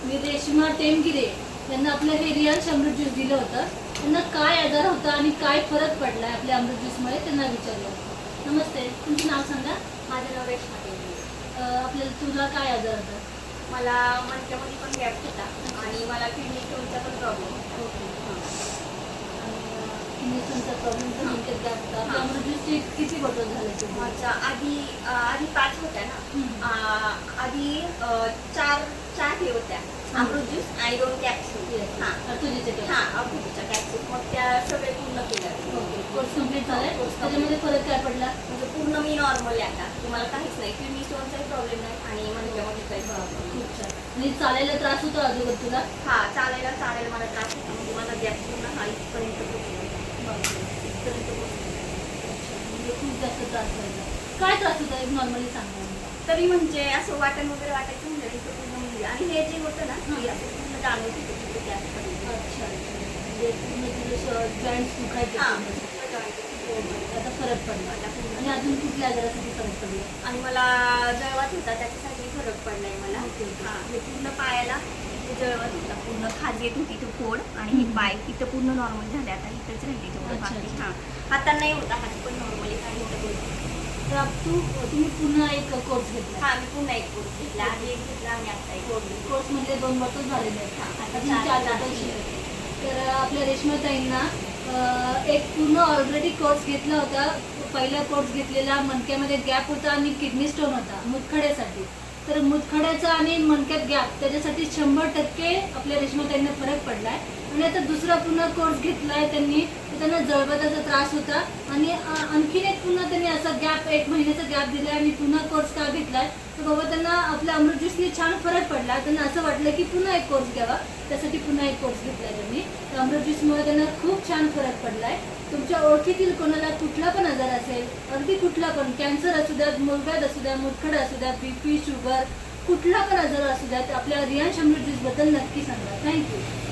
मी रेश्मा टेमगिरे यांना आपलं हे रियाल्स अमृत ज्यूस दिलं होतं. त्यांना काय आजार होता आणि काय फरक पडला आहे आपल्या अमृत ज्यूसमुळे त्यांना विचारलं. नमस्ते, तुमचं नाव सांगा. माझं नाव रेश्मा टेमगिरे. आपल्याला तुला काय आजार होता? मला मणक्यामध्ये पण गॅप होता आणि मला किडनी स्टोनचा पण प्रॉब्लेम होता. ओके. किडनी स्टोनचा प्रॉब्लेम तर मणक्यात गॅप होता. आपल्या अमृत ज्यूसचे किती बॉटल झाले तुम्ही? माझ्या आधी 5 होत्या ना. आधी 4 हे होत्या अमृत ज्यूस आणि 2 कॅप्सूल. अमृतच्या कॅप्सूल. मग त्या सगळे पूर्ण केल्या. ओके, कोर्स कंप्लीट झालाय. त्याच्यामध्ये फरक काय पडला? म्हणजे पूर्ण मी नॉर्मल आहे आता. तुम्हाला काहीच नाही, किडनी स्टोनचाही प्रॉब्लेम नाही आणि मणक्यामध्ये काही प्रॉब्लेम. खूप छान. आणि चालायला त्रास होतो अगोदर तुला? चालायला मला त्रास होता. म्हणजे माझा गॅप पूर्ण हा इथपर्यंत पोहोचला. म्हणजे खूप जास्त त्रास व्हायचा. काय त्रास होता एक नॉर्मली सांगा. तरी म्हणजे असं वाटण वगैरे वाटायचं म्हणजे इथं पूर्ण म्हणजे आणि हे जे होतं ना ते असं पूर्ण जाणवत होतं गॅप. अच्छा, म्हणजे पूर्ण तुझं जॉईंट्स दुखायचे. आता फरक पडला. आणि अजून कुठल्या आजारासाठी फरक पडला? आणि मला जळवात होता त्याच्यासाठी फरक पडलाय मला. हे पूर्ण पायाला जळवत होता, पूर्ण खाज येत होती तो फोड आणि हे पाय तिथं पूर्ण नॉर्मल झाले. आता इथंच राहिली तेवढं बाकी. हातात नाही होता, हात पण नॉर्मली काही होतं. तर तुम्ही पुन्हा एक कोर्स घेतला? मी पुन्हा एक कोर्स घेतला. आधी एक घेतला आणि आता एक कोर्स म्हणजे 2 बॉटल झालेले आहेत. आता अजून 4 बॉटल शिल्लक. तर आपल्या रेश्माताईंना एक पूर्ण ऑलरेडी कोर्स घेतला होता. पहिला कोर्स घेतलेला मणक्यामध्ये गॅप होता आणि किडनी स्टोन होता मुतखड्यासाठी. तर मुतखड्याचा आणि मणक्यात गॅप त्याच्यासाठी 100% आपल्या रेश्माताईंना फरक पडला आहे. आणि आता दुसरा पुन्हा कोर्स घेतला आहे त्यांनी. तर त्यांना जळबताचा त्रास होता आणि आणखीन एक पुन्हा त्यांनी असा गॅप 1 महिन्याचा गॅप दिला आणि पुन्हा कोर्स का घेतला आहे तर बाबा त्यांना आपल्या अमृत ज्यूसने छान फरक पडला. त्यांना असं वाटलं की पुन्हा एक कोर्स घ्यावा, त्यासाठी पुन्हा एक कोर्स घेतला आहे त्यांनी. तर अमृत ज्यूसमुळे त्यांना खूप छान फरक पडला आहे. तुमच्या ओळखीतील कोणाला कुठला पण आजार असेल, अगदी कुठला पण, कॅन्सर असू द्यात, मुळव्याध असू द्या, मुतखड असू द्या, BP, शुगर, कुठला पण आजार असू द्यात, आपल्या रियांश अमृत ज्यूसबद्दल नक्की सांगा. थँक्यू.